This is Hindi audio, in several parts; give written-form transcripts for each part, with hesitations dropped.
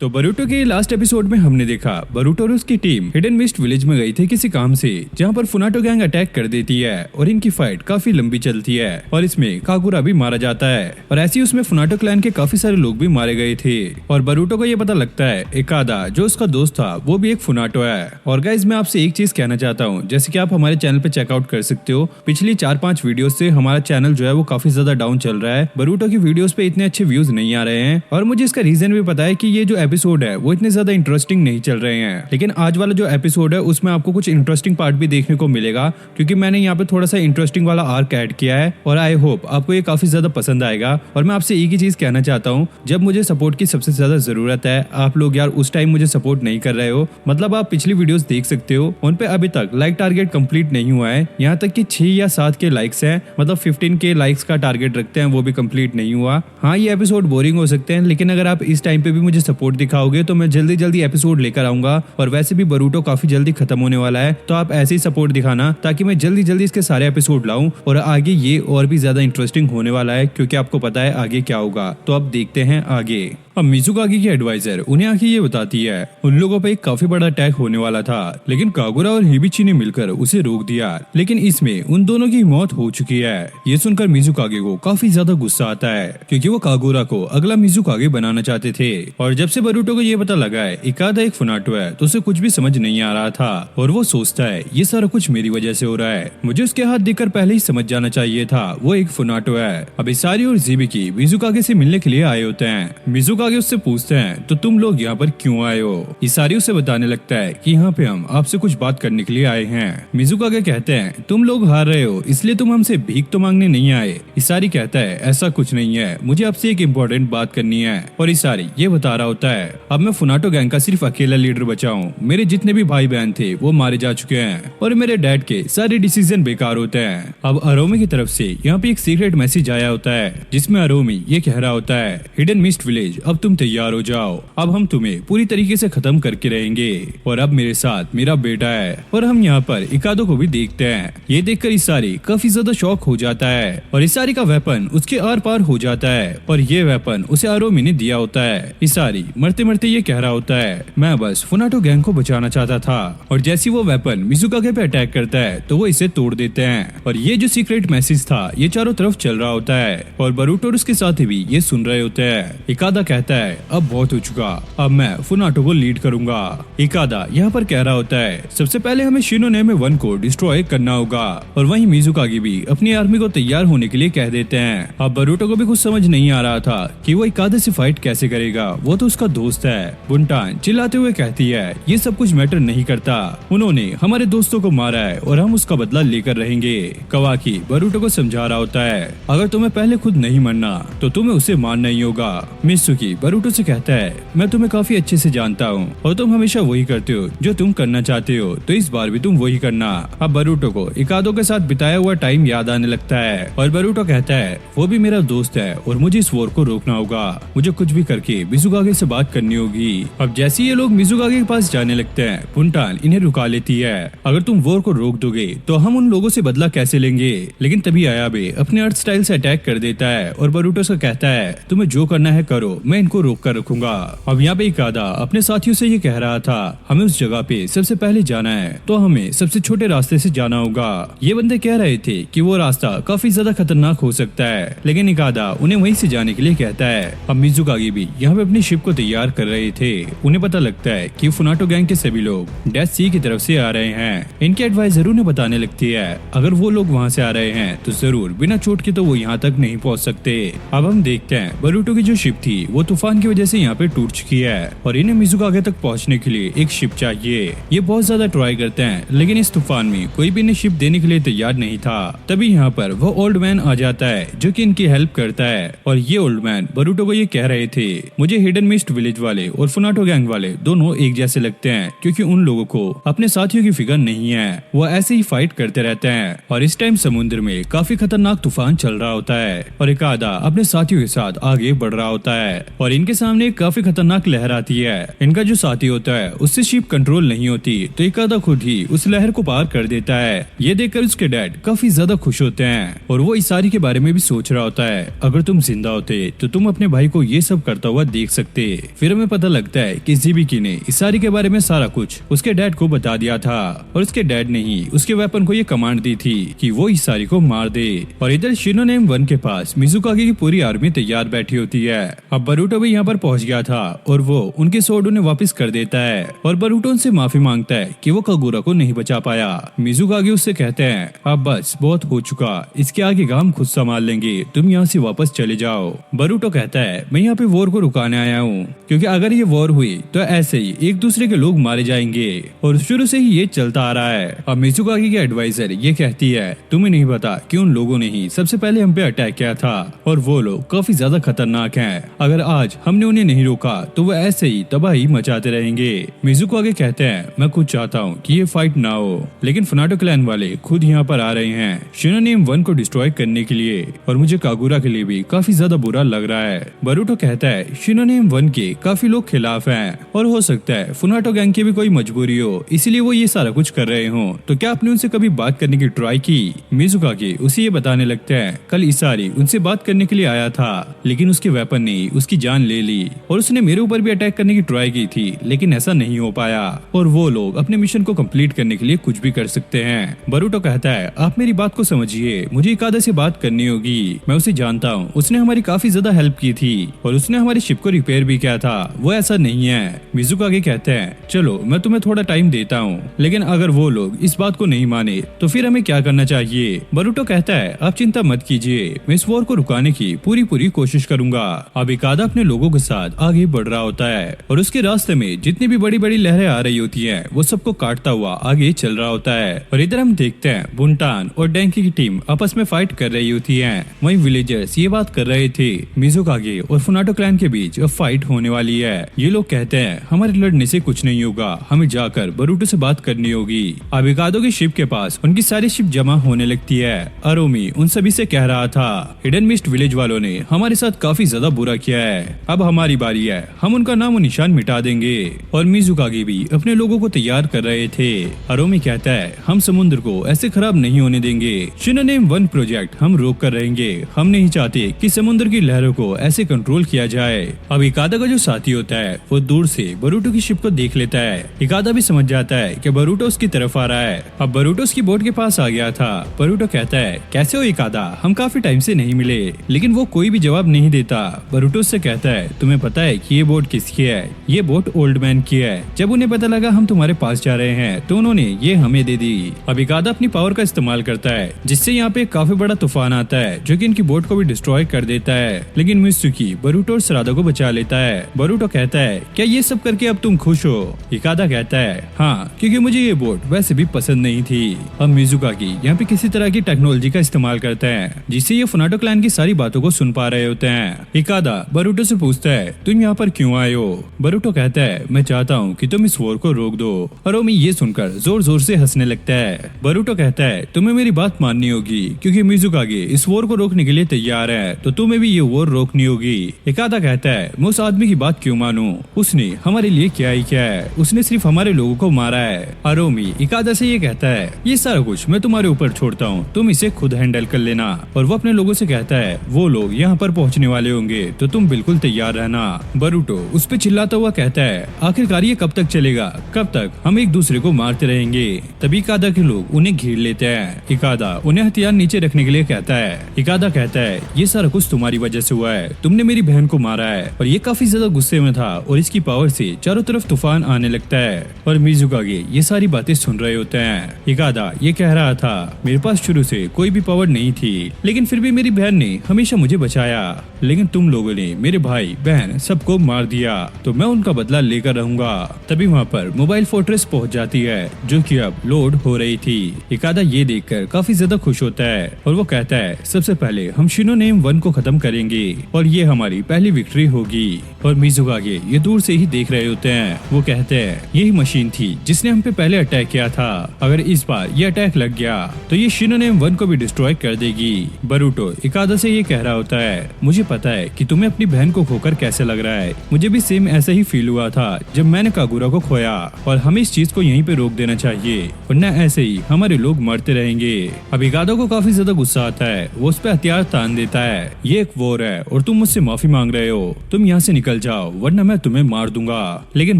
तो बरूटो के लास्ट एपिसोड में हमने देखा बरूटो और उसकी टीम हिडन मिस्ट विलेज में गई थी किसी काम से, जहां पर फुनाटो गैंग अटैक कर देती है और इनकी फाइट काफी लंबी चलती है और इसमें कागुरा भी मारा जाता है और ऐसे ही उसमें फुनाटो क्लैन के काफी सारे लोग भी मारे गए थे। और बरूटो को ये पता लगता है एकादा जो उसका दोस्त था वो भी एक फुनाटो है। और गाइस मैं आपसे एक चीज कहना चाहता हूँ, जैसे कि आप हमारे चैनल पे चेकआउट कर सकते हो, पिछली 4-5 वीडियो से हमारा चैनल जो है वो काफी ज्यादा डाउन चल रहा है। बरूटो की वीडियोस पे इतने अच्छे व्यूज नहीं आ रहे हैं और मुझे इसका रीजन भी पता है कि ये जो एपिसोड है वो इतने ज्यादा इंटरेस्टिंग नहीं चल रहे हैं। लेकिन आज वाला जो एपिसोड है उसमें आपको कुछ इंटरेस्टिंग पार्ट भी देखने को मिलेगा, क्योंकि मैंने यहाँ पे थोड़ा सा इंटरेस्टिंग वाला आर्क ऐड किया है और आई होप आपको ये काफी ज्यादा पसंद आएगा। और मैं आपसे एक ही चीज कहना चाहता हूँ, जब मुझे सपोर्ट की सबसे ज्यादा जरूरत है, आप लोग यार उस टाइम मुझे सपोर्ट नहीं कर रहे हो। मतलब आप पिछली वीडियोस देख सकते हो, उन पे अभी तक लाइक टारगेट कंप्लीट नहीं हुआ है, यहाँ तक कि 6 या 7 के लाइक्स हैं, मतलब 15 के लाइक्स का टारगेट रखते हैं, वो भी कंप्लीट नहीं हुआ। हाँ ये एपिसोड बोरिंग हो सकते हैं, लेकिन अगर आप इस टाइम पे भी मुझे सपोर्ट दिखाओगे तो मैं जल्दी जल्दी एपिसोड लेकर आऊंगा। और वैसे भी बरूटो काफी जल्दी खत्म होने वाला है, तो आप ऐसे ही सपोर्ट दिखाना ताकि मैं जल्दी जल्दी इसके सारे एपिसोड लाऊं और आगे ये और भी ज्यादा इंटरेस्टिंग होने वाला है, क्योंकि आपको पता है आगे क्या होगा। तो अब देखते हैं आगे। अब मिजुकागी की एडवाइजर उन्हें आके ये बताती है उन लोगों पे एक काफी बड़ा अटैक होने वाला था, लेकिन कागुरा और हिबिची ने मिलकर उसे रोक दिया, लेकिन इसमें उन दोनों की मौत हो चुकी है। ये सुनकर मिजुकागी को काफी ज्यादा गुस्सा आता है, क्योंकि वो कागुरा को अगला मिजुकागी बनाना चाहते थे। और जब से बरूटो को ये पता लगा है एकादा एक फुनाटो है, तो उसे कुछ भी समझ नहीं आ रहा था और वो सोचता है ये सारा कुछ मेरी वजह से हो रहा है, मुझे उसके हाथ देखकर पहले ही समझ जाना चाहिए था वो एक फुनाटो है। अब इसारी और हिबिकी मिजुकागी से मिलने के लिए आए होते हैं। मिजुकागी उससे पूछते हैं तो तुम लोग यहाँ पर क्यों आए हो? इसारी उसे बताने लगता है कि यहाँ पे हम आपसे कुछ बात करने के लिए आए हैं। मिजुकागी कहते हैं तुम लोग हार रहे हो इसलिए तुम हमसे भीख तो मांगने नहीं आए। इसारी कहता है ऐसा कुछ नहीं है, मुझे आपसे एक इम्पोर्टेंट बात करनी है। और इसारी ये बता रहा होता है अब मैं फुनाटो गैंग का सिर्फ अकेला लीडर बचा हूँ, मेरे जितने भी भाई बहन थे वो मारे जा चुके हैं और मेरे डैड के सारे डिसीजन बेकार होते हैं। अब अरोमी की तरफ से यहाँ पे एक सीक्रेट मैसेज आया होता है, जिसमें अरोमी ये कह रहा होता है हिडन मिस्ट विलेज अब तुम तैयार हो जाओ, अब हम तुम्हें पूरी तरीके से खत्म करके रहेंगे और अब मेरे साथ मेरा बेटा है। और हम यहाँ पर इकादो को भी देखते हैं। ये देखकर इसारी काफी ज्यादा शॉक हो जाता है और इसारी का वेपन उसके आर पार हो जाता है और ये वेपन उसे अरोमी ने दिया होता है। इसारी मरते मरते ये कह रहा होता है मैं बस फुनाटो गैंग को बचाना चाहता था। और जैसी वो वेपन मिजुकागी पे अटैक करता है तो वो इसे तोड़ देते हैं और ये जो सीक्रेट मैसेज था ये चारों तरफ चल रहा होता है और बरूटो और उसके साथी भी ये सुन रहे होते हैं। इकादा कहता है अब बहुत हो चुका, अब मैं फुनाटो को लीड करूंगा। इकादा यहाँ पर कह रहा होता है सबसे पहले हमें शिनोनेमे 1 को डिस्ट्रॉय करना होगा। और वहीं मिजुकागी भी अपनी आर्मी को तैयार होने के लिए कह देते हैं। अब बरूटो को भी कुछ समझ नहीं आ रहा था कि वो इकादा से फाइट कैसे करेगा, वो तो उसका दोस्त है। बुंटान चिल्लाते हुए कहती है ये सब कुछ मैटर नहीं करता, उन्होंने हमारे दोस्तों को मारा है और हम उसका बदला लेकर रहेंगे। कवाकी बरूटो को समझा रहा होता है अगर तुम्हें पहले खुद नहीं मरना तो तुम्हें उसे मारना ही होगा। मित्सुकी बरूटो से कहता है मैं तुम्हें काफी अच्छे से जानता हूँ और तुम हमेशा वही करते हो जो तुम करना चाहते हो, तो इस बार भी तुम वही करना। अब बरूटो को इकादो के साथ बिताया हुआ टाइम याद आने लगता है और बरूटो कहता है वो भी मेरा दोस्त है और मुझे इस वॉर को रोकना होगा, मुझे कुछ भी करके मिजुकागी से बात करनी होगी। अब जैसे ये लोग मिजुकागी के पास जाने लगते हैं बुंटान इन्हें रुका लेती है अगर तुम वॉर को रोक दोगे तो हम उन लोगों से बदला कैसे लेंगे। लेकिन तभी आयाबे अपने अर्थ स्टाइल से अटैक कर देता है और बरूटो से कहता है तुम्हें जो करना है करो, मैं इनको रोक कर रखूंगा। अब यहाँ पे इकादा अपने साथियों से ये कह रहा था हमें उस जगह पे सबसे पहले जाना है तो हमें सबसे छोटे रास्ते से जाना होगा। ये बंदे कह रहे थे कि वो रास्ता काफी ज्यादा खतरनाक हो सकता है, लेकिन इकादा उन्हें वहीं से जाने के लिए कहता है। अब मिजुकागी भी यहाँ पे अपनी शिप को तैयार कर रहे थे। उन्हें पता लगता है कि फुनाटो गैंग के सभी लोग डेथ सी की तरफ से आ रहे हैं। इनके एडवाइजर उन्हें बताने लगती है अगर वो लोग वहाँ से आ रहे हैं तो जरूर बिना चोट के तो वो यहाँ तक नहीं पहुँच सकते। अब हम देखते हैं बरूटो की जो शिप थी वो तूफान की वजह से यहाँ पे टूट चुकी है और इन्हें मिजुकागी तक पहुँचने के लिए एक शिप चाहिए। ये बहुत ज्यादा ट्राई करते हैं, लेकिन इस तूफान में कोई भी इन्हें शिप देने के लिए तैयार नहीं था। तभी यहाँ पर वो ओल्ड मैन आ जाता है जो कि इनकी हेल्प करता है और ये ओल्ड मैन बरूटो को ये कह रहे थे मुझे हिडन मिस्ट विलेज वाले और फुनाटो गैंग वाले दोनों एक जैसे लगते हैं, क्योंकि उन लोगों को अपने साथियों की फिक्र नहीं है, वो ऐसे ही फाइट करते रहते हैं। और इस टाइम समुद्र में काफी खतरनाक तूफान चल रहा होता है और इकादा अपने साथियों के साथ आगे बढ़ रहा होता है और इनके सामने काफी खतरनाक लहर आती है। इनका जो साथी होता है उससे शिप कंट्रोल नहीं होती, तो इकादा खुद ही उस लहर को पार कर देता है। ये देखकर उसके डैड काफी ज्यादा खुश होते हैं और वो इसारी के बारे में भी सोच रहा होता है अगर तुम जिंदा होते तो तुम अपने भाई को ये सब करता हुआ देख सकते। फिर हमें पता लगता है कि जीबीकी ने इस सारी के बारे में सारा कुछ उसके डैड को बता दिया था और उसके डैड ने ही उसके वेपन को ये कमांड दी थी कि वो इस सारी को मार दे। और इधर शिनोनेम 1 के पास मिजुकागे की पूरी आर्मी तैयार बैठी होती है। अब बरूटो भी यहाँ पर पहुंच गया था और वो उनके सोर्ड उन्हें वापस कर देता है और बरूटो उनसे माफी मांगता है कि वो कागुरा को नहीं बचा पाया। मिजुकागे उससे कहते हैं अब बस बहुत हो चुका, इसके आगे का हम खुद संभाल लेंगे, तुम यहाँ से वापस चले जाओ। बरूटो कहता है मैं यहाँ पे वॉर को रुकाने आया हूँ, क्योंकि अगर ये वॉर हुई तो ऐसे ही एक दूसरे के लोग मारे जाएंगे और शुरू से ही ये चलता आ रहा है। अब मिजुकागे की एडवाइजर ये कहती है तुम्हें नहीं पता कि उन लोगों ने ही सबसे पहले हम पे अटैक किया था और वो लोग काफी ज्यादा खतरनाक हैं। अगर आज हमने उन्हें नहीं रोका तो वो ऐसे ही तबाही मचाते रहेंगे। मिजुकागे कहते हैं मैं खुद चाहता हूँ कि ये फाइट ना हो, लेकिन फुनाटो क्लैन वाले खुद यहाँ पर आ रहे हैं शिनोनेम 1 को डिस्ट्रॉय करने के लिए और मुझे कागुरा के लिए भी काफी ज्यादा बुरा लग रहा है। बरूटो कहता है शिनोनेम 1 के काफी लोग खिलाफ हैं और हो सकता है फुनाटो गैंग की भी कोई मजबूरी हो, इसीलिए वो ये सारा कुछ कर रहे हो। तो क्या आपने उनसे कभी बात करने की ट्राई की? मिजुकागे उसे ये बताने लगते हैं कल इसारी उनसे बात करने के लिए आया था, लेकिन उसके वेपन ने उसकी जान ले ली और उसने मेरे ऊपर भी अटैक करने की ट्राई की थी, लेकिन ऐसा नहीं हो पाया और वो लोग अपने मिशन को कंप्लीट करने के लिए कुछ भी कर सकते हैं। बरूटो कहता है आप मेरी बात को समझिए, मुझे इकादा से बात करनी होगी, मैं उसे जानता हूँ, उसने हमारी काफी ज्यादा हेल्प की थी और उसने हमारी शिप को रिपेयर भी किया था, वो ऐसा नहीं है। मिजुकागे कहते हैं चलो मैं तुम्हें थोड़ा टाइम देता हूँ, लेकिन अगर वो लोग इस बात को नहीं माने तो फिर हमें क्या करना चाहिए? बरूटो कहता है आप चिंता मत कीजिए, मैं इस वॉर को रुकाने की पूरी कोशिश करूंगा। अब इकादा अपने लोगों के साथ आगे बढ़ रहा होता है और उसके रास्ते में जितनी भी बड़ी बड़ी लहरें आ रही होती हैं वो सबको काटता हुआ आगे चल रहा होता है। और इधर हम देखते हैं बुंटान और डेंकी की टीम आपस में फाइट कर रही होती है। वहीं विलेजर्स ये बात कर रहे थे मिजुकागे और फुनाटो क्लैन के बीच अब फाइट होने वाली है। ये लोग कहते हैं हमारे लड़ने से कुछ नहीं होगा, हमें जाकर बरूटो से बात करनी होगी। अब इकादो की शिप के पास उनकी सारी शिप जमा होने लगती है। अरोमी उन सभी से कह रहा था हिडन मिस्ट विलेज वालों ने हमारे साथ काफी ज्यादा बुरा किया है, अब हमारी बारी है, हम उनका नाम और निशान मिटा देंगे। और मिजुकागे भी अपने लोगों को तैयार कर रहे थे। अरोमी कहता है हम समुद्र को ऐसे खराब नहीं होने देंगे, शिनोनेम 1 प्रोजेक्ट हम रोक कर रहेंगे, हम नहीं चाहते कि समुद्र की लहरों को ऐसे कंट्रोल किया जाए। अब इकादा का जो साथी होता है वो दूर से बरूटो की शिप को देख लेता है। इकादा भी समझ जाता है कि बरूटो उसकी तरफ आ रहा है। अब बरूटो उसकी बोट के पास आ गया था। बरूटो कहता है कैसे हो इकादा, हम काफी टाइम से नहीं मिले, लेकिन वो कोई भी जवाब नहीं देता। बरूटो से कहता है तुम्हें पता है कि ये बोट किसकी है? ये बोट ओल्ड मैन की है, जब उन्हें पता लगा हम तुम्हारे पास जा रहे हैं तो उन्होंने ये हमें दे दी। अब इकादा अपनी पावर का इस्तेमाल करता है जिससे यहाँ पे काफी बड़ा तूफान आता है जो कि इनकी बोट को भी डिस्ट्रॉय कर देता है, लेकिन मित्सुकी बरूटो और सरादा को बचा लेता है। बरूटो कहता है क्या ये सब करके अब तुम खुश हो? इकादा कहता है हाँ, क्योंकि मुझे ये बोट वैसे भी पसंद नहीं थी। अब मिजुकागी यहाँ पे किसी तरह की टेक्नोलॉजी का इस्तेमाल करता है जिससे ये फुनाटो क्लैन की सारी बातों को सुन पा रहे होते हैं। इकादा बरूटो से पूछता है तुम यहाँ पर क्यों आए हो? बरूटो कहता है मैं चाहता हूँ कि तुम इस वॉर को रोक दो। अरोमी ये सुनकर जोर जोर से हंसने लगता है। बरूटो कहता है तुम्हें मेरी बात माननी होगी, क्योंकि मिजुकागे इस वॉर को रोकने के लिए तैयार है, तो तुम्हें भी ये वॉर रोकनी होगी। इकादा कहता है मैं उस आदमी की बात क्यों मानूं, उसने हमारे लिए क्या ही किया है, उसने सिर्फ हमारे लोगों को मारा है। अरोमी इकादा से ये कहता है ये सारा कुछ मैं तुम्हारे ऊपर छोड़ता हूँ, तुम इसे खुद हैंडल कर लेना। और वो अपने लोगों से कहता है वो लोग यहाँ पर पहुँचने वाले होंगे तो तुम बिल्कुल तैयार रहना। बरूटो उस पे चिल्लाता हुआ कहता है आखिरकार ये कब तक चलेगा, कब तक हम एक दूसरे को मारते रहेंगे? तभी इकादा के लोग उन्हें घेर लेते हैं। इकादा उन्हें हथियार नीचे रखने के लिए कहता है। इकादा कहता है ये सारा कुछ तुम्हारी वजह से हुआ है, तुमने मेरी बहन को मारा है। और ये काफी ज्यादा गुस्से में था और इसकी पावर से चारों तरफ तूफान आने लगता है। और मिजुकागे ये सारी बातें सुन रहे होते हैं। इकादा ये कह रहा था मेरे पास शुरू से कोई भी पावर नहीं थी, लेकिन फिर भी मेरी बहन ने हमेशा मुझे बचाया, लेकिन तुम लोगों ने मेरे भाई बहन सबको मार दिया, तो मैं उनका बदला लेकर रहूंगा। तभी वहाँ पर मोबाइल फोर्ट्रेस पहुँच जाती है जो कि अब लोड हो रही थी। इकादा ये देखकर काफी ज्यादा खुश होता है और वो कहता है सबसे पहले हम शिनोनेम 1 को खत्म करेंगे और ये हमारी पहली विक्ट्री होगी। और मिजुकागे ये दूर से ही देख रहे होते हैं। वो कहते हैं यही मशीन थी जिसने हम पे पहले अटैक किया था, अगर इस बार ये अटैक लग गया तो ये शिनोनेम 1 को भी डिस्ट्रॉय कर देगी। बरूटो इकादा से ये कह रहा होता है मुझे पता है कि तुम्हें अपनी बहन को खोकर कैसे लग रहा है, मुझे भी सेम ऐसा ही फील हुआ था जब मैंने कागुरा को खोया, और हमें इस चीज को यहीं पे रोक देना चाहिए वरना ऐसे ही हमारे लोग मरते रहेंगे। अब इकादा को काफी ज्यादा गुस्सा आता है, वो उस पर हथियार तान देता है। ये एक वॉर है और तुम मुझसे माफी मांग रहे हो, तुम यहाँ से निकल जाओ वरना मैं तुम्हें मार दूंगा। लेकिन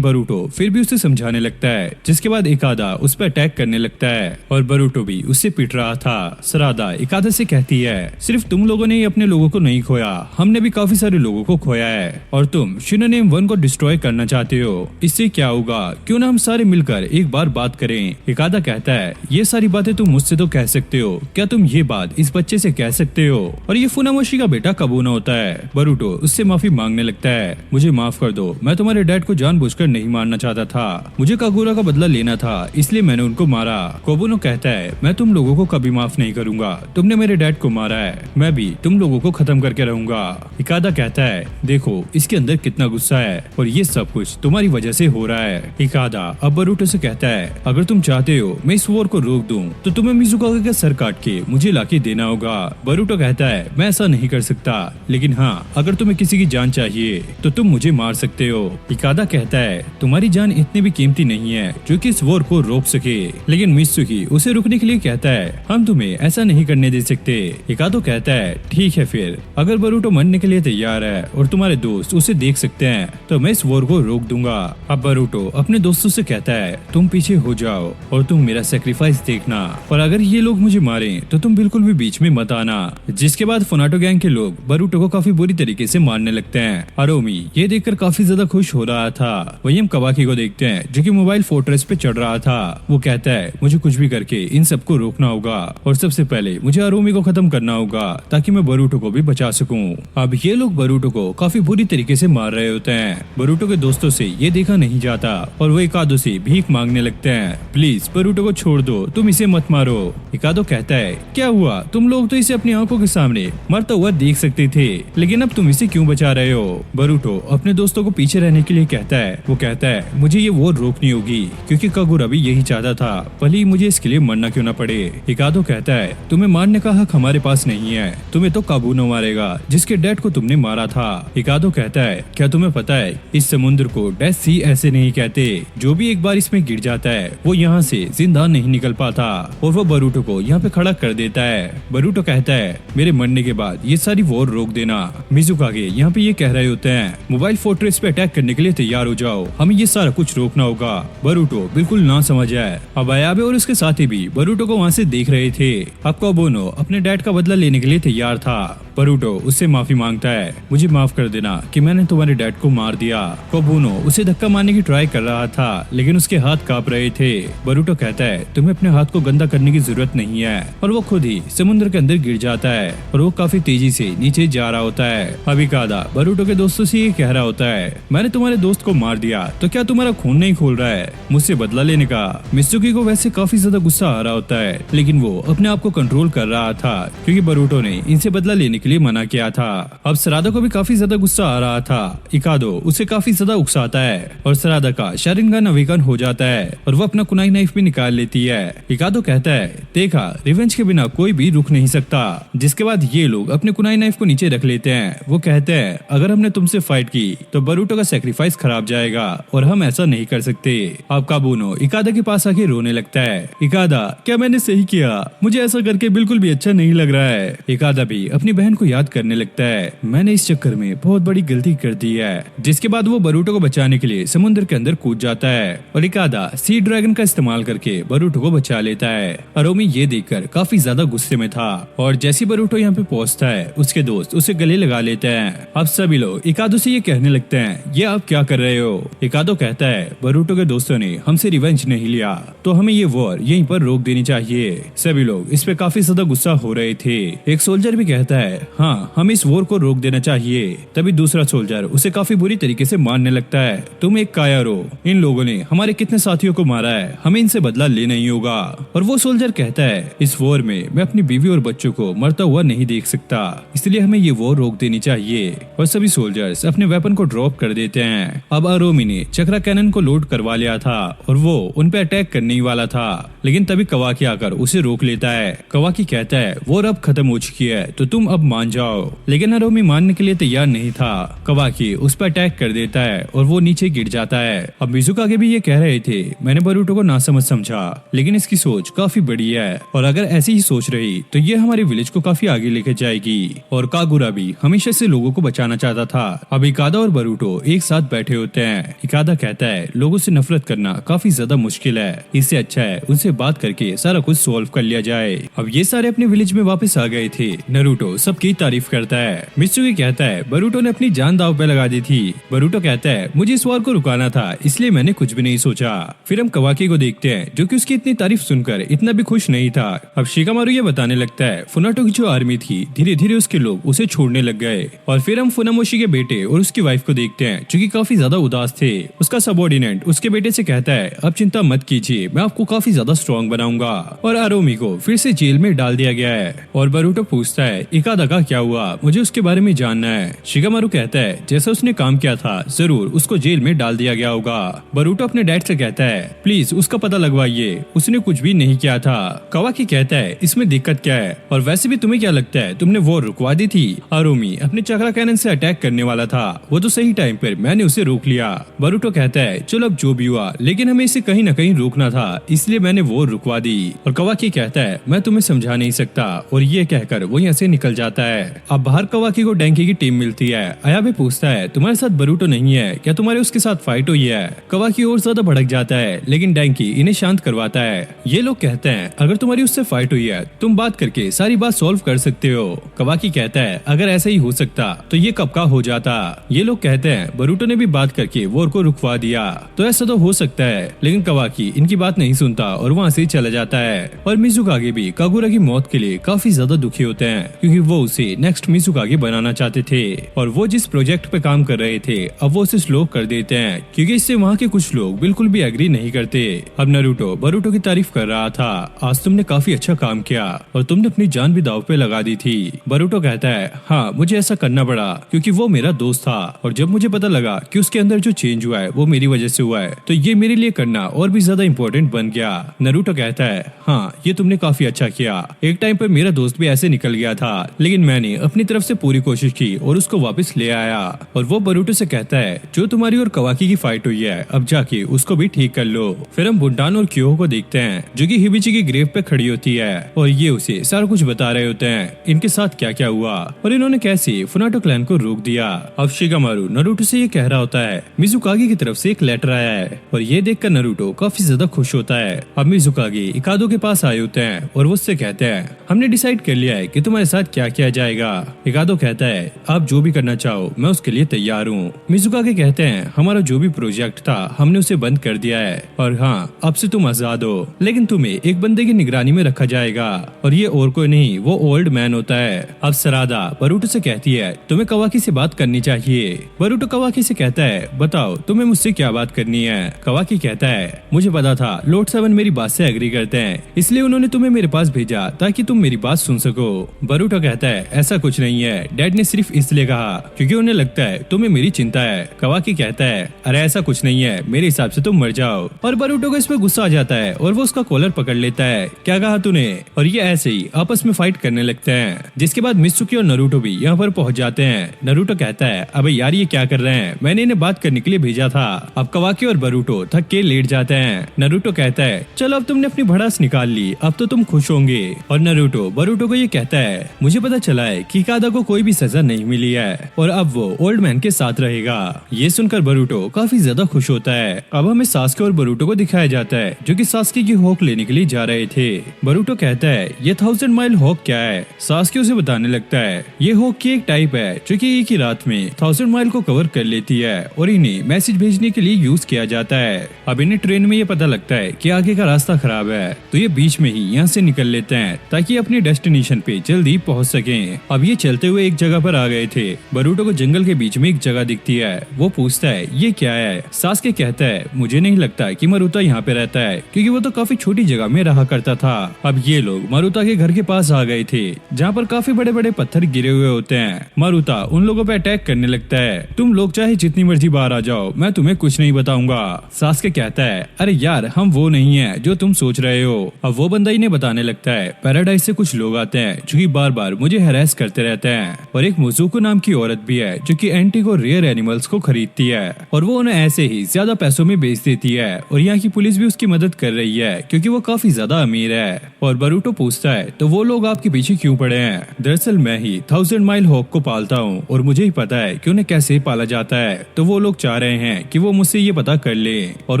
बरूटो फिर भी उसे समझाने लगता है, जिसके बाद इकादा उस पर अटैक करने लगता है और बरूटो भी उससे पिट रहा था। सरादा इकादा से कहती है, सिर्फ तुम लोगों ने ही अपने लोगों को नहीं खोया, हमने भी काफी सारे लोगों को खोया है और तुम शिनोनेम 1 को डिस्ट्रॉय करना चाहते हो। इससे क्या होगा, क्यों ना हम सारे मिलकर एक बार बात करें। इकादा कहता है, ये सारी बातें तुम मुझसे तो कह सकते हो, क्या तुम ये बात इस बच्चे से कह सकते हो? और ये फुनामोशी का बेटा कबूना होता है। बरूटो उससे माफी मांगने लगता है, मुझे माफ कर दो, मैं तुम्हारे डैड को जानबूझकर नहीं मारना चाहता था, मुझे कागुरा का बदला लेना था इसलिए मैंने उनको मारा। कोबुनो कहता है, मैं तुम लोगों को कभी माफ नहीं करूंगा, तुमने मेरे डैड को मारा है, मैं भी तुम लोगों को खत्म करके रहूंगा। इकादा कहता है, देखो इसके अंदर कितना गुस्सा है और ये सब कुछ तुम्हारी वजह से हो रहा है। इकादा अब बरूटो से कहता है, अगर तुम चाहते हो मैं इस वॉर को रोक दूं तो तुम्हें मिजुकागे का सर काट के मुझे लाके देना होगा। बरूटो कहता है, मैं ऐसा नहीं कर सकता, लेकिन हाँ अगर तुम्हें किसी की जान चाहिए तो तुम मुझे मार सकते हो। इकादा कहता है, तुम्हारी जान इतनी भी कीमती नहीं है जो कि इस वॉर को रोक सके। लेकिन मित्सुकी उसे रुकने के लिए कहता है, हम तुम्हें ऐसा नहीं करने दे सकते। इकादो कहता है, ठीक है फिर अगर बरूटो मरने के लिए तैयार है और तुम्हारे दोस्त उसे देख सकते हैं तो मैं इस वॉर को रोक दूंगा। अब बरूटो अपने दोस्तों से कहता है, तुम पीछे हो जाओ और तुम मेरा सेक्रीफाइस देखना, और अगर ये लोग मुझे मारें तो तुम बिल्कुल भी बीच में मत आना। जिसके बाद फुनाटो गैंग के लोग बरूटो को काफी बुरी तरीके से मारने लगते हैं। अरोमी ये देखकर काफी ज्यादा खुश हो रहा था। वही हम कवाकी को देखते हैं जो कि मोबाइल फोर्ट्रेस पे चढ़ रहा था। वो कहता है, मुझे कुछ भी करके इन सबको रोकना होगा और सबसे पहले मुझे अरोमी को खत्म करना होगा ताकि मैं बरूटो को भी बचा सकूं। अब ये लोग बरूटो को काफी बुरी तरीके से मार रहे होते हैं। बरूटो के दोस्तों से ये देखा नहीं जाता और वो इकादो से भीख मांगने लगते हैं, प्लीज बरूटो को छोड़ दो, तुम इसे मत मारो। इकादो कहता है, क्या हुआ, तुम लोग तो इसे अपनी आंखों के सामने मरता हुआ देख सकते थे, लेकिन अब तुम इसे क्यों बचा रहे हो? बरूटो अपने दोस्तों को पीछे रहने के लिए कहता है। वो कहता है, मुझे ये वॉर रोकनी होगी क्योंकि कागुरा भी यही चाहता था, भले ही मुझे इसके लिए मरना क्यों न पड़े। इकादो कहता है, तुम्हें मारने का हक हमारे पास नहीं है, तुम्हें तो काबूनो मारेगा जिसके डैड को तुमने मारा था। इकादो कहता है, क्या तुम्हें पता है इस समुद्र को डेथ सी ऐसे नहीं कहते, जो भी एक बार इसमें गिर जाता है वो यहाँ से जिंदा नहीं निकल पाता। और वो बरूटो को यहाँ पे खड़ा कर देता है। बरूटो कहता है, मेरे मरने के बाद ये सारी वॉर रोक देना। मिजुकागे यहाँ पे ये कह रहे होते हैं, मोबाइल फोर्ट्रेस पे अटैक करने के लिए तैयार हो जाओ, हमें ये सारा कुछ रोकना होगा। बरूटो बिल्कुल ना समझ आए। अब अयाबे और उसके साथी भी बरूटो को वहाँ से देख रहे थे। अब कोबुनो अपने डैड का बदला लेने के लिए तैयार था। बरूटो उससे माफी मांगता है, मुझे माफ कर देना कि मैंने तुम्हारे डैड को मार दिया। कोबुनो उसे धक्का मारने की ट्राई कर रहा था लेकिन उसके हाथ कांप रहे थे। बरूटो कहता है, तुम्हें अपने हाथ को गंदा करने की जरूरत नहीं है, और वो खुद ही समुद्र के अंदर गिर जाता है और वो काफी तेजी से नीचे जा रहा होता है। अब इकादा बरूटो के दोस्तों से ये कह रहा होता है, मैंने तुम्हारे दोस्त को मार दिया तो क्या तुम्हारा खून नहीं खोल रहा है मुझसे बदला लेने का? मित्सुकी को वैसे काफी ज्यादा गुस्सा आ रहा होता है लेकिन वो अपने आप को कंट्रोल कर रहा था क्योंकि बरूटो ने इनसे बदला लेने के लिए मना किया था। अब सरादा को भी काफी ज्यादा गुस्सा आ रहा था। इकादो उसे काफी ज्यादा उकसाता है और सरादा का शारिंगन अवेकन हो जाता है और वो अपना कुनाई नाइफ भी निकाल लेती है। इकादो कहता है, देखा रिवेंज के बिना कोई भी रुक नहीं सकता। जिसके बाद ये लोग अपने कुनाई नाइफ को नीचे रख लेते हैं। वो कहते हैं, अगर हमने तुमसे फाइट की तो बरूटो का सेक्रीफाइस खराब जाएगा और हम ऐसा नहीं कर सकते। अब काबूनो इकादा के पास आके रोने लगता है। इकादा, क्या मैंने सही किया? मुझे ऐसा करके बिल्कुल भी अच्छा नहीं लग रहा है। इकादा भी अपनी बहन को याद करने लगता है, मैंने इस चक्कर में बहुत बड़ी गलती कर दी है। जिसके बाद वो बरूटो को बचाने के लिए समुद्र के अंदर कूद जाता है और इकादा सी ड्रैगन का इस्तेमाल करके बरूटो को बचा लेता है। अरोमी ये देखकर काफी ज्यादा गुस्से में था और जैसे बरूटो यहाँ पे पहुंचता है उसके दोस्त उसे गले लगा लेते हैं। अब सभी लोग इकादो से ये कहने लगते हैं, ये आप क्या कर रहे हो? इकादो कहता है, बरूटो के दोस्तों ने हमसे रिवेंज नहीं लिया तो हमें ये वॉर यहीं पर रोक देनी चाहिए। सभी लोग इस पे काफी ज्यादा गुस्सा हो रहे थे। एक सोल्जर भी कहता है, हाँ हमें इस वॉर को रोक देना चाहिए। तभी दूसरा सोल्जर उसे काफी बुरी तरीके से मारने लगता है, तुम एक कायर हो, इन लोगों ने हमारे कितने साथियों को मारा है, हमें इनसे बदला लेना ही होगा। और वो सोल्जर कहता है, इस वॉर में मैं अपनी बीवी और बच्चों को मरता हुआ नहीं देख सकता, इसलिए हमें ये वॉर रोक देनी चाहिए। और सभी सोल्जर्स अपने वेपन को ड्रॉप कर देते हैं। अब अरोमी ने चक्रा कैनन को लोड करवा लिया था और वो उन पे अटैक करने ही वाला था लेकिन तभी कवाकी आकर उसे रोक लेता है। कवाकी कहता है, वॉर अब खत्म हो चुकी है तो तुम अब मान जाओ। लेकिन नारोमी मानने के लिए तैयार नहीं था। कवाकी उस पर अटैक कर देता है और वो नीचे गिर जाता है। अब मिजुकागे भी ये कह रहे थे, मैंने बरूटो को नासमझ समझा, लेकिन इसकी सोच काफी बड़ी है और अगर ऐसी ही सोच रही तो ये हमारे विलेज को काफी आगे लेके जाएगी। और कागुरा भी हमेशा से लोगों को बचाना चाहता था। अब इकादा और बरूटो एक साथ बैठे होते हैं। इकादा कहता है, लोगों से नफरत करना काफी ज्यादा मुश्किल है, इससे अच्छा है उनसे बात करके सारा कुछ सॉल्व कर लिया जाए। अब ये सारे अपने विलेज में वापस आ गए थे। नारुतो सबकी तारीफ करता है। मित्सुकी कहता है, बरूटो ने अपनी जान दांव पे लगा दी थी। बरूटो कहता है, मुझे इस वार को रुकाना था, इसलिए मैंने कुछ भी नहीं सोचा। फिर हम कवाकी को देखते हैं, जो कि उसकी इतनी तारीफ सुनकर इतना भी खुश नहीं था। अब शिकामारू ये बताने लगता है, फुनाटो की जो आर्मी थी धीरे धीरे उसके लोग उसे छोड़ने लग गए। और फिर हम फुनामोशी के बेटे और उसकी वाइफ को देखते हैं, जो कि काफी ज्यादा उदास थे। उसका सबऑर्डिनेट उसके बेटे से कहता है, अब चिंता मत कीजिए, मैं आपको काफी ज्यादा स्ट्रॉन्ग बनाऊंगा। और आरोमी को फिर से जेल में डाल दिया गया है। और बरूटो पूछता है, इकादा का क्या हुआ, मुझे उसके बारे में जानना है। शिकामारू कहता है, जैसा उसने काम किया था जरूर उसको जेल में डाल दिया गया होगा। बरूटो अपने डैड से कहता है, प्लीज उसका पता लगवाइए, उसने कुछ भी नहीं किया था। कवाकी कहता है, इसमें दिक्कत क्या है, और वैसे भी तुम्हें क्या लगता है तुमने वॉर रुकवा दी थी। आरोमी अपने चक्रा कैनन से अटैक करने वाला था, वो तो सही टाइम पर मैंने उसे रोक लिया। बरूटो कहता है, चलो अब जो भी हुआ, लेकिन हमें इसे कहीं न कहीं रोकना था, इसलिए मैंने वॉर रुकवा दी। और कवाकी कहता है, मैं तुम्हें समझा नहीं सकता, और ये कहकर वो यहाँ से निकल जाता है। अब बाहर कवाकी को डैंकी की टीम मिलती है। अयाबे पूछता है, तुम्हारे साथ बरूटो नहीं है क्या, तुम्हारे उसके साथ फाइट हुई है। कवाकी और ज्यादा भड़क जाता है, लेकिन डैंकी इन्हें शांत करवाता है। ये लोग कहते हैं, अगर तुम्हारी उससे फाइट हुई है तुम बात करके सारी बात सॉल्व कर सकते हो। कवाकी कहता है, अगर ऐसा ही हो सकता तो ये कब का हो जाता। ये लोग कहते हैं, बरूटो ने भी बात करके वॉर को रुकवा दिया, तो ऐसा तो हो सकता है। लेकिन कवाकी इनकी बात नहीं सुनता और वहाँ से चला जाता है। और मिजुकागे भी कागुरा की मौत के लिए काफी ज्यादा दुखी होते हैं, क्योंकि वो उसे नेक्स्ट मिजुकागे बनाना चाहते थे। और वो जिस प्रोजेक्ट पे काम कर रहे थे अब वो उसे स्लो कर देते हैं, क्योंकि इससे वहाँ के कुछ लोग बिल्कुल भी एग्री नहीं करते। अब नारुतो बरूटो की तारीफ कर रहा था, आज तुमने काफी अच्छा काम किया और तुमने अपनी जान भी दांव पे लगा दी थी। बरूटो कहता है, हाँ मुझे ऐसा करना पड़ा क्योंकि वो मेरा दोस्त था, और जब मुझे पता लगा कि उसके अंदर जो चेंज हुआ है वो मेरी वजह से हुआ है, तो ये मेरे लिए करना और भी ज्यादा इम्पोर्टेंट बन गया। नारुतो कहता है, हाँ ये तुमने काफी अच्छा किया, एक टाइम पर मेरा दोस्त भी ऐसे निकल गया था, लेकिन मैंने अपनी तरफ से पूरी कोशिश की और उसको वापस ले आया। और वो बरूटो से कहता है, जो तुम्हारी और कवाकी की फाइट हुई है अब जाके उसको भी ठीक कर लो। फिर हम बुंटान और क्योहो को देखते हैं, जो कि हिबिची की ग्रेव पे खड़ी होती है और ये उसे सारा कुछ बता रहे होते हैं, इनके साथ क्या क्या हुआ और इन्होंने कैसे फुनाटो क्लैन को रोक दिया। अब शिकामारू नारुतो से ये कह रहा होता है, मिजुकागे की तरफ से एक लेटर आया है, और ये देखकर नारुतो काफी ज्यादा खुश होता है। अब मिजुकागे इकादो के पास आए होते हैं और वो उससे कहते हैं, हमने डिसाइड कर लिया है कि तुम्हारे साथ क्या किया जाएगा। इकादो कहता है, आप जो भी करना चाहो मैं उसके लिए तैयार हूँ। मिजुकागे कहते हैं, हमारा जो भी प्रोजेक्ट था हमने उसे बंद कर दिया है, और हाँ अब से तुम आजाद हो, लेकिन तुम्हें एक बंदे की निगरानी में रखा जाएगा, और ये और कोई नहीं वो ओल्ड मैन होता है। अब सरादा बरूटो से कहती है, तुम्हें कवाकी से बात करनी चाहिए। बरूटो कवाकी से कहता है, बताओ तुम्हें मुझसे क्या बात करनी है। कवाकी कहता है, मुझे पता था लॉर्ड 7 मेरी बात से एग्री करते हैं, इसलिए उन्होंने तुम्हें मेरे पास भेजा ताकि तुम मेरी बात सुन सको। बरूटो कहता है, ऐसा कुछ नहीं है, डैड ने सिर्फ इसलिए कहा क्योंकि उन्हें लगता है तुम्हें मेरी चिंता है। कवाकी कहता है, अरे ऐसा कुछ नहीं है, मेरे हिसाब से तुम मर जाओ। और बरूटो को इस पे गुस्सा आ जाता है और वो उसका कॉलर पकड़ लेता है, क्या कहा तूने। और ये ऐसे ही आपस में फाइट करने लगते हैं, जिसके बाद मित्सुकी और नारुतो भी यहाँ पर पहुँच जाते हैं। नारुतो कहता है, अबे यार ये क्या कर रहे हैं, मैंने इन्हें बात करने के लिए भेजा था। अब कवाकी और बरूटो थक के लेट जाते हैं। नारुतो कहता है, चलो अब तुमने अपनी भड़ास निकाल ली, अब तो तुम खुश होंगे। और नारुतो बरूटो को ये कहता है, मुझे पता चला है कि इकादा को कोई भी सजा नहीं मिली है और अब वो ओल्ड मैन के साथ रहेगा। ये सुनकर बरूटो काफी ज्यादा खुश होता है। अब हमें सास्के और बरूटो को दिखाया जाता है, जो कि सास्के की हॉक लेने के लिए जा रहे थे। बरूटो कहता है, ये 1000 माइल हॉक क्या है। सास्के उसे बताने लगता है, ये हॉक की एक टाइप है जो कि एक ही रात में 1000 माइल को कवर कर लेती है और इन्हें मैसेज भेजने के लिए यूज किया जाता है। अब इन्हें ट्रेन में ये पता लगता है कि आगे का रास्ता खराब है, तो ये बीच में ही यहाँ से निकल लेते हैं ताकि अपनी डेस्टिनेशन पे जल्दी पहुँच सकें। अब ये चलते हुए एक जगह पर आ गए थे। बरूटो को जंगल के बीच में एक जगह दिखती है, वो पूछता है, ये क्या है। सास्के कहता है, मुझे नहीं लगता कि मारुता यहाँ पे रहता है, क्योंकि वो तो काफी छोटी जगह में रहा करता था। अब ये लोग मारुता के घर के पास आ गए थे, जहाँ पर काफी बड़े बड़े पत्थर गिरे हुए होते हैं। मारुता उन लोगों पे अटैक करने लगता है, तुम लोग चाहे जितनी मर्जी बाहर आ जाओ, मैं तुम्हें कुछ नहीं बताऊंगा। सास्के कहता है, अरे यार हम वो नहीं है जो तुम सोच रहे हो। अब वो बंदा इन्हें बताने लगता है, पैराडाइज से कुछ लोग आते हैं जो कि बार बार मुझे मुझे हैरेस करते रहते हैं। और एक मुजुको नाम की औरत भी है जो कि एंटीक और रेयर एनिमल्स को खरीदती है और वो उन्हें ऐसे ही ज्यादा पैसों में बेच देती है। और यहाँ की पुलिस भी उसकी मदद कर रही है क्योंकि वो काफी ज्यादा अमीर है। और बरूटो पूछता है तो वो लोग आपके पीछे क्यों पड़े हैं? दरअसल मैं ही 1000 माइल हॉक को पालता हूँ और मुझे ही पता है कि उन्हें कैसे पाला जाता है। तो वो लोग चाह रहे हैं कि वो मुझसे ये पता कर ले। और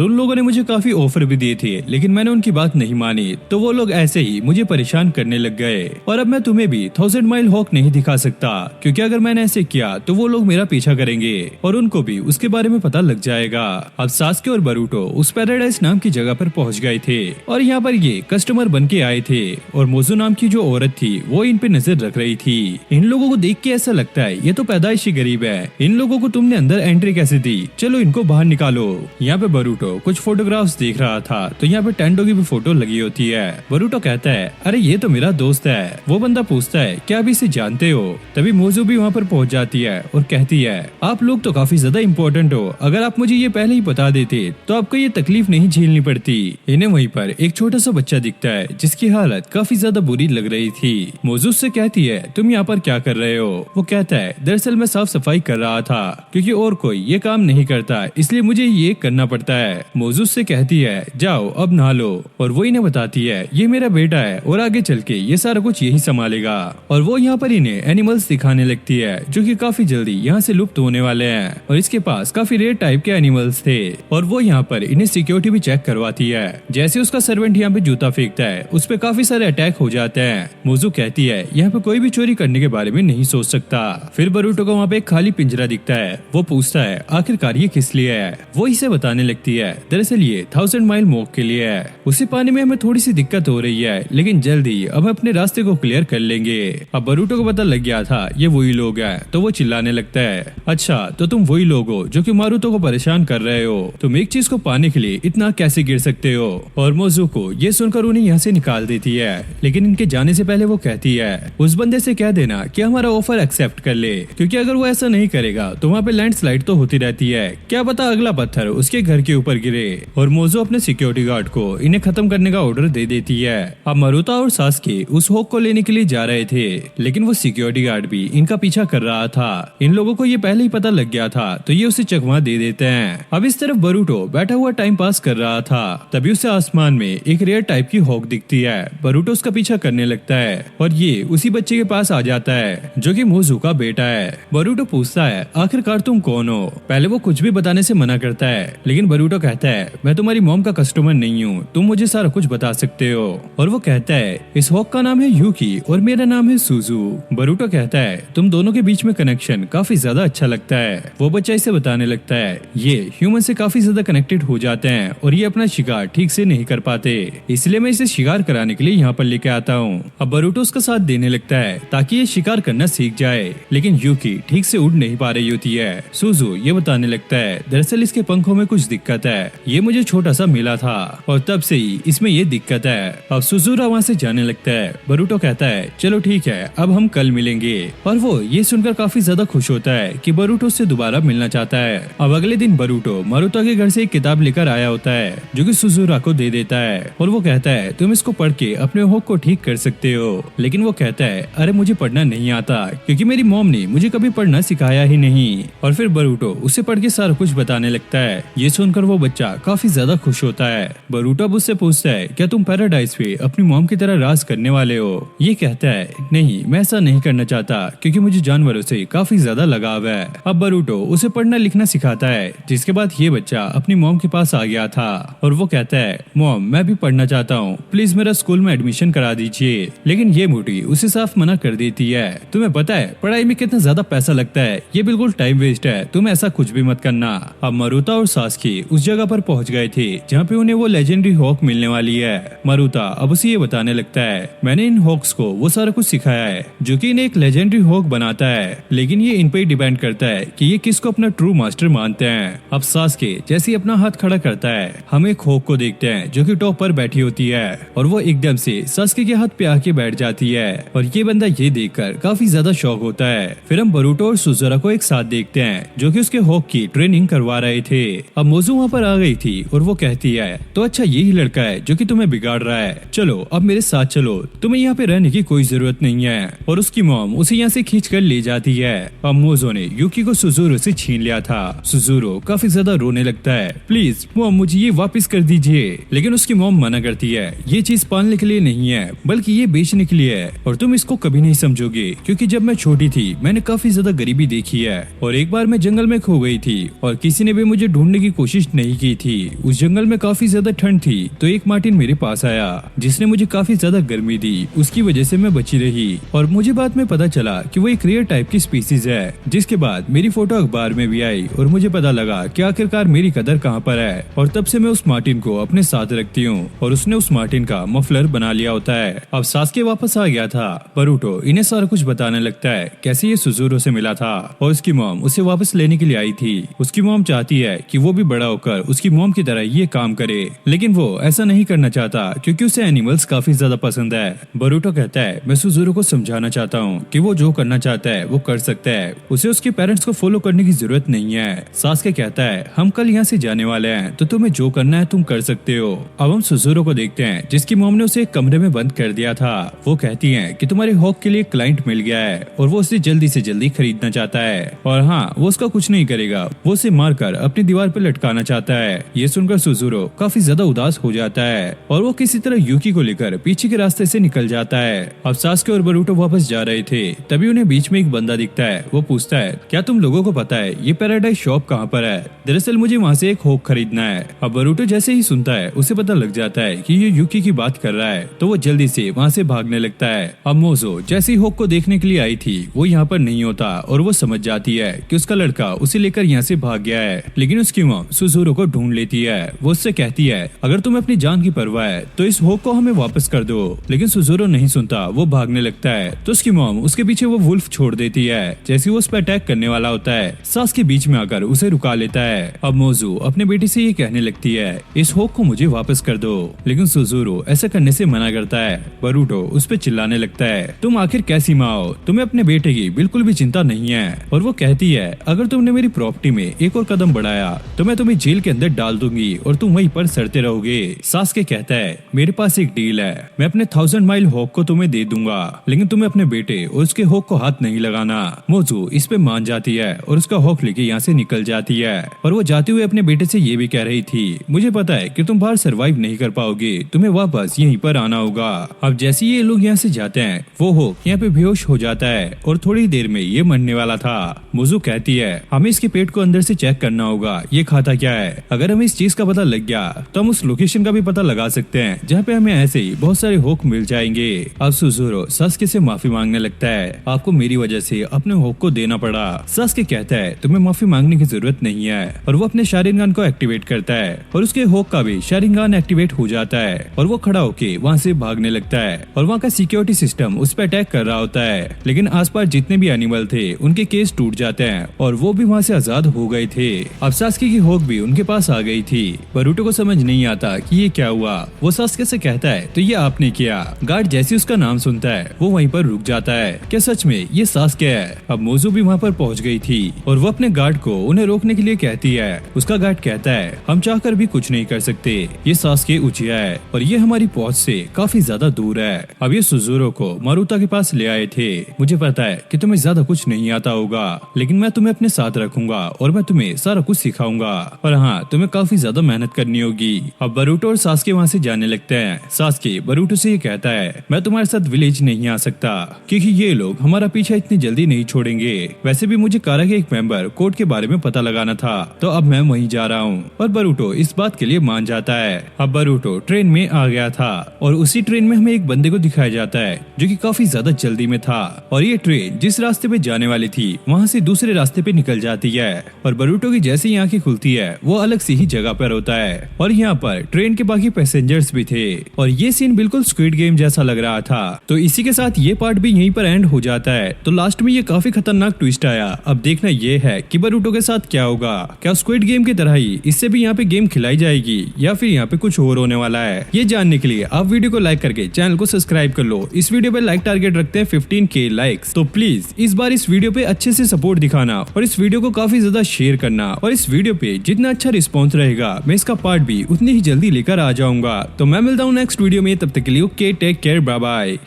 उन लोगों ने मुझे काफी ऑफर भी दिए थे लेकिन मैंने उनकी बात नहीं मानी, तो वो लोग ऐसे ही मुझे परेशान करने लग गए। और अब मैं तुम्हें भी 1000 माइल हॉक नहीं दिखा सकता क्योंकि अगर मैंने ऐसे किया तो वो लोग मेरा पीछा करेंगे और उनको भी उसके बारे में पता लग जाएगा। अब सास्के और बरूटो उस पैराडाइज नाम की जगह पर पहुंच गए थे और यहाँ पर ये कस्टमर बन के आए थे और मोजो नाम की जो औरत थी वो इन पे नजर रख रही थी। इन लोगों को देख के ऐसा लगता है ये तो पैदाइशी गरीब है, इन लोगों को तुमने अंदर एंट्री कैसे दी? चलो इनको बाहर निकालो। यहाँ पे बरूटो कुछ फोटोग्राफ्स देख रहा था तो यहाँ पे टेंडो की भी फोटो लगी होती है। बरूटो कहता है अरे ये तो मेरा दोस्त है। वो बंदा पूछता है क्या आप इसे जानते हो? तभी मोजो भी वहाँ पर पहुँच जाती है और कहती है आप लोग तो काफी ज्यादा इम्पोर्टेंट हो, अगर आप मुझे ये पहले ही बता देते तो आपको ये तकलीफ नहीं झेलनी पड़ती। इन्हें वहीं पर एक छोटा सा बच्चा दिखता है जिसकी हालत काफी ज्यादा बुरी लग रही थी। मोजो से कहती है तुम यहाँ पर क्या कर रहे हो? वो कहता है दरअसल मैं साफ सफाई कर रहा था क्योंकि और कोई ये काम नहीं करता इसलिए मुझे ये करना पड़ता है। मोजो से कहती है जाओ अब नहा लो और वो इन्हें बताती है ये मेरा बेटा है और आगे चल के ये सारा कुछ यही संभालेगा। और वो यहाँ पर इन्हें एनिमल्स दिखाने लगती है जो कि काफी जल्दी यहाँ से लुप्त होने वाले हैं और इसके पास काफी रेयर टाइप के एनिमल्स थे। और वो यहाँ पर इन्हें सिक्योरिटी भी चेक करवाती है। जैसे उसका सर्वेंट यहाँ पे जूता फेंकता है उस पे काफी सारे अटैक हो जाते हैं। मोजो कहती है यहाँ पे कोई भी चोरी करने के बारे में नहीं सोच सकता। फिर बरूटो को वहाँ पे एक खाली पिंजरा दिखता है। वो पूछता है आखिरकार ये किस लिए है? वो इसे बताने लगती है दरअसल ये 1000 माइल वॉक के लिए है। उसे पाने में हमें थोड़ी सी दिक्कत हो रही है लेकिन जल्दी अब अपने रास्ते को क्लियर कर लेंगे। अब बरूटो को पता लग गया था ये वही लोग हैं तो वो चिल्लाने लगता है अच्छा तो तुम वही लोग हो जो कि मारुतो को परेशान कर रहे हो, तुम एक चीज को पाने के लिए इतना कैसे गिर सकते हो? और मोजुको ये सुनकर उन्हें यहाँ से निकाल देती है लेकिन इनके जाने से पहले वो कहती है उस बंदे से कह देना कि हमारा ऑफर एक्सेप्ट कर ले क्योंकि अगर वो ऐसा नहीं करेगा तो वहाँ पे लैंडस्लाइड तो होती रहती है, क्या पता अगला पत्थर उसके घर के ऊपर गिरे। और मोजो अपने सिक्योरिटी गार्ड को इन्हें खत्म करने का ऑर्डर दे देती है। अब मारुतो और सास्के उस हॉक को लेने के लिए जा रहे थे लेकिन वो सिक्योरिटी गार्ड भी इनका पीछा कर रहा था। इन लोगों को ये पहले ही पता लग गया था तो ये उसे चकमा दे देते हैं। अब इस तरफ बरूटो बैठा हुआ टाइम पास कर रहा था तभी उसे आसमान में एक रेयर टाइप की हॉक दिखती है। बरूटो उसका पीछा करने लगता है और ये उसी बच्चे के पास आ जाता है जो कि मोजो का बेटा है। बरूटो पूछता है आखिरकार तुम कौन हो? पहले वो कुछ भी बताने से मना करता है लेकिन बरूटो कहता है मैं तुम्हारी मॉम का कस्टमर नहीं हूँ, तुम मुझे सारा कुछ बता सकते हो। और वो कहता है इस हॉक का नाम है यूकी और मेरा नाम है सुजू। बरूटो कहता है तुम दोनों के बीच में कनेक्शन काफी ज्यादा अच्छा लगता है। वो बच्चा इसे बताने लगता है ये ह्यूमन से काफी ज्यादा कनेक्टेड हो जाते हैं और ये अपना शिकार ठीक से नहीं कर पाते इसलिए मैं इसे शिकार कराने के लिए यहाँ पर लेके आता हूँ। अब बरूटो उसका साथ देने लगता है ताकि ये शिकार करना सीख जाए लेकिन यूकी ठीक से उड़ नहीं पा रही होती है। सुजू ये बताने लगता है दरअसल इसके पंखों में कुछ दिक्कत है, ये मुझे छोटा सा मिला था और तब से ही इसमें ये दिक्कत है। अब सुजुरा वहाँ से जाने लगता है। बरूटो कहता है चलो ठीक है अब हम कल मिलेंगे और वो ये सुनकर काफी ज्यादा खुश होता है कि बरूटो से दोबारा मिलना चाहता है। अब अगले दिन बरूटो मारुतो के घर से एक किताब लेकर आया होता है जो कि सुजुरा को दे देता है और वो कहता है तुम इसको पढ़ के अपने हॉक को ठीक कर सकते हो। लेकिन वो कहता है अरे मुझे पढ़ना नहीं आता क्योंकि मेरी मॉम ने मुझे कभी पढ़ना सिखाया ही नहीं। और फिर बरूटो उसे पढ़ के सारा कुछ बताने लगता है। ये सुनकर वो बच्चा काफी ज्यादा खुश होता है। बरूटो अब उससे पूछता है क्या तुम पैराडाइज पे अपनी मॉम की तरह राज करने वाले हो? ये कहता है नहीं मैं ऐसा नहीं करना चाहता क्योंकि मुझे जानवरों से काफी ज्यादा लगाव है। अब बरूटो उसे पढ़ना लिखना सिखाता है जिसके बाद ये बच्चा अपनी मॉम के पास आ गया था और वो कहता है मॉम मैं भी पढ़ना चाहता हूँ, प्लीज मेरा स्कूल में एडमिशन करा दीजिए। लेकिन ये मोटी उसे साफ मना कर देती है तुम्हें पता है पढ़ाई में कितना ज्यादा पैसा लगता है, ये बिल्कुल टाइम वेस्ट है, तुम ऐसा कुछ भी मत करना। अब मारुता और सास्की उस जगह पर पहुंच गए थे जहाँ पे उन्हें वो लेजेंडरी हॉक मिलने वाली है। मारुता अब उसे ये बताने लगता है मैंने इन हॉक्स को वो सारा कुछ सिखाया है जो कि इन्हें एक लेजेंडरी हॉक बनाता है लेकिन ये इन पे ही डिपेंड करता है कि ये किसको अपना ट्रू मास्टर मानते हैं। अब सास्के जैसे अपना हाथ खड़ा करता है हम एक हॉक को देखते हैं जो कि टॉप पर बैठी होती है और वो एकदम से सास्के के हाथ पे आके बैठ जाती है और ये बंदा ये देखकर काफी ज्यादा शॉक होता है। फिर हम बरूटो और सुजुरा को एक साथ देखते हैं जो कि उसके हॉक की ट्रेनिंग करवा रहे थे। अब मोजो वहाँ पर आ गई थी और वो कहती है तो अच्छा यही लड़का है जो कि तुम्हें बिगाड़ रहा है, चलो अब मेरे साथ चलो, तुम्हें यहाँ पे रहने की कोई जरूरत नहीं है और उसकी मॉम उसे यहाँ से खींच कर ले जाती है। अब मोजो ने यूकी को सुजुरो से छीन लिया था। सुजुरो काफी ज्यादा रोने लगता है, प्लीज मॉम मुझे ये वापस कर दीजिए। लेकिन उसकी मॉम मना करती है, ये चीज पालने के लिए नहीं है बल्कि ये बेचने के लिए है और तुम इसको कभी नहीं समझोगे, क्योंकि जब मैं छोटी थी मैंने काफी ज्यादा गरीबी देखी है और एक बार मैं जंगल में खो गई थी और किसी ने भी मुझे ढूंढने की कोशिश नहीं की थी। उस जंगल में काफी ज्यादा ठंड थी तो एक मार्टिन मेरे पास आया जिसने मुझे काफी ज्यादा गर्मी दी, उसकी वजह से मैं बची रही और मुझे बाद में पता चला कि वो एक रेयर टाइप की स्पीसीज है। जिसके बाद मेरी फोटो अखबार में भी आई और मुझे पता लगा कि आखिरकार मेरी कदर कहाँ पर है और तब से मैं उस मार्टिन को अपने साथ रखती हूँ और उसने उस मार्टिन का मफलर बना लिया होता है। अब सास्के वापस आ गया था। बरूटो इन्हें सारा कुछ बताने लगता है कैसे ये सुजुरो से मिला था और उसकी मॉम उसे वापस लेने के लिए आई थी। उसकी मॉम चाहती है कि वो भी बड़ा होकर उसकी मॉम की तरह ये काम करे, लेकिन वो ऐसा नहीं करना चाहता क्योंकि उसे एनिमल्स काफी ज्यादा पसंद है। बरूटो कहता है मैं सुजुरो को समझाना चाहता हूँ कि वो जो करना चाहता है वो कर सकता है, उसे उसके पेरेंट्स को फॉलो करने की जरूरत नहीं है। सास्के कहता है हम कल यहाँ से जाने वाले हैं तो तुम्हें जो करना है तुम कर सकते हो। अब हम सुजुरो को देखते हैं जिसकी मॉम ने उसे एक कमरे में बंद कर दिया था। वो कहती है कि तुम्हारे हॉक के लिए क्लाइंट मिल गया है और वो उसे जल्दी से जल्दी खरीदना चाहता है और हाँ वो उसका कुछ नहीं करेगा, वो उसे मारकर अपनी दीवार पर लटकाना चाहता है। ये सुनकर सुजुरो काफी ज्यादा उदास हो जाता है और वो किसी तरह यूकी को लेकर पीछे के रास्ते से निकल जाता है। अब सास्के और बरूटो वापस जा रहे थे तभी उन्हें बीच में एक बंदा दिखता है। वो पूछता है क्या तुम लोगों को पता है ये पैराडाइज शॉप कहाँ पर है? दरअसल मुझे वहाँ से एक हॉक खरीदना है। अब बरूटो जैसे ही सुनता है उसे पता लग जाता है कि ये यूकी की बात कर रहा है तो वो जल्दी से वहाँ से भागने लगता है। अब मोजो जैसे ही हॉक को देखने के लिए आई थी वो यहाँ पर नहीं होता और वो समझ जाती है कि उसका लड़का उसे लेकर यहाँ से भाग गया है, लेकिन उसकी मॉम सुजुरो को ढूंढ लेती है। वो उससे कहती है अगर तुम्हें अपनी जान की परवाह है तो इस हॉक को हमें वापस कर दो, लेकिन सुजुरो नहीं सुनता, वो भागने लगता है तो उसकी मॉम उसके पीछे वो वुल्फ छोड़ देती है। जैसे वो उस पर अटैक करने वाला होता है सास के बीच में आकर उसे रुका लेता है। अब मोजो अपने बेटे से ये कहने लगती है इस हॉक को मुझे वापस कर दो, लेकिन सुजुरो ऐसा करने से मना करता है। बरूटो उस पर चिल्लाने लगता है तुम आखिर कैसी माँ हो, तुम्हें अपने बेटे की बिल्कुल भी चिंता नहीं है। और वो कहती है अगर तुमने मेरी प्रॉपर्टी में एक और कदम बढ़ाया तो मैं तुम्हें जेल के अंदर डाल दूंगी और तुम वहीं पर सड़ते रहोगे। सास्के कहता है मेरे पास एक डील है, मैं अपने 1000 माइल हॉक को तुम्हें दे दूंगा, लेकिन तुम्हें अपने बेटे और उसके हॉक को हाथ नहीं लगाना। मोजो इस पे मान जाती है और उसका हॉक लेके यहाँ से निकल जाती है और वो जाते हुए अपने बेटे से ये भी कह रही थी मुझे पता है कि तुम बाहर सरवाइव नहीं कर पाओगे, तुम्हें वापस यहीं पर आना होगा। अब जैसे ये लोग यहाँ से जाते हैं वो हॉक यहाँ पे बेहोश हो जाता है और थोड़ी देर में ये मरने वाला था। मोजो कहती है हमें इसके पेट को अंदर से चेक करना होगा, ये खाता क्या है, अगर हमें इस चीज का पता लग गया तो हम उस लोकेशन का भी पता लगा सकते हैं जहाँ पे हमें ऐसे ही बहुत सारे हॉक मिल जाएंगे। अब सुजुरो सास्के से माफी मांगने लगता है आपको मेरी वजह से अपने हॉक को देना पड़ा। सास्के कहता है तुम्हें माफी मांगने की जरूरत नहीं है और वो अपने शारिंगान को एक्टिवेट करता है और उसके हॉक का भी शारिंगान एक्टिवेट हो जाता है और वो खड़ा होके वहाँ से भागने लगता है और वहाँ का सिक्योरिटी सिस्टम उस पर अटैक कर रहा होता है, लेकिन आसपास जितने भी एनिमल थे उनके केस टूट जाते हैं और वो भी वहाँ से आजाद हो गए थे। अब सास्के की हॉक भी उनके पास आ गई थी। बरूटो को समझ नहीं आता कि ये क्या हुआ। वो सास्के से कहता है तो ये आपने किया। गार्ड जैसे उसका नाम सुनता है वो वहीं पर रुक जाता है, क्या सच में ये सास्के है? अब मोजो भी वहाँ पर पहुँच गई थी और वो अपने गार्ड को उन्हें रोकने के लिए कहती है। उसका गार्ड कहता है हम चाहकर भी कुछ नहीं कर सकते, ये सास्के उचिया है और ये हमारी पहुँच से काफी ज्यादा दूर है। अब ये सुजुरो को मारुता के पास ले आए थे। मुझे पता है कि तुम्हें ज्यादा कुछ नहीं आता होगा, लेकिन मैं तुम्हें अपने साथ रखूंगा और मैं तुम्हें सारा कुछ सिखाऊंगा और हाँ तुम्हें काफी ज्यादा मेहनत करनी होगी। अब बरूटो और सास्के वहाँ से जाने लगते हैं। सास्के बरूटो से ये कहता है मैं तुम्हारे साथ विलेज नहीं आ सकता क्योंकि ये लोग हमारा पीछा इतनी जल्दी नहीं छोड़ेंगे। वैसे भी मुझे कारा के एक मेंबर कोर्ट के बारे में पता लगाना था तो अब मैं वहीं जा रहा हूँ और बरूटो इस बात के लिए मान जाता है। अब बरूटो ट्रेन में आ गया था और उसी ट्रेन में हमें एक बंदे को दिखाया जाता है जो कि काफी ज्यादा जल्दी में था और ये ट्रेन जिस रास्ते पे जाने वाली थी वहाँ से दूसरे रास्ते पे निकल जाती है और बरूटो की जैसे ही आंखें खुलती है वो अलग सी ही जगह पर होता है और यहाँ पर ट्रेन के बाकी पैसेंजर्स भी थे और ये सीन बिल्कुल स्क्विड गेम जैसा लग रहा था। तो इसी के साथ ये पार्ट भी यहीं पर एंड हो जाता है। तो लास्ट में ये काफी खतरनाक ट्विस्ट आया। अब देखना ये है कि बरूटो के साथ क्या होगा, क्या स्क्विड गेम की तरह ही इससे भी यहाँ पे गेम खिलाई जाएगी या फिर यहाँ पे कुछ और होने वाला है। ये जानने के लिए आप वीडियो को लाइक करके चैनल को सब्सक्राइब कर लो। इस वीडियो पे लाइक टारगेट रखते हैं 15K लाइक्स, तो प्लीज इस बार इस वीडियो पे अच्छे से सपोर्ट दिखाना और इस वीडियो को काफी ज्यादा शेयर करना और इस वीडियो पे जितना अच्छा रिस्पॉन्स रहेगा मैं इसका पार्ट भी उतनी ही जल्दी लेकर आ जाऊंगा। तो मैं मिलता हूँ नेक्स्ट वीडियो में, तब तक के लिए okay take care, bye bye.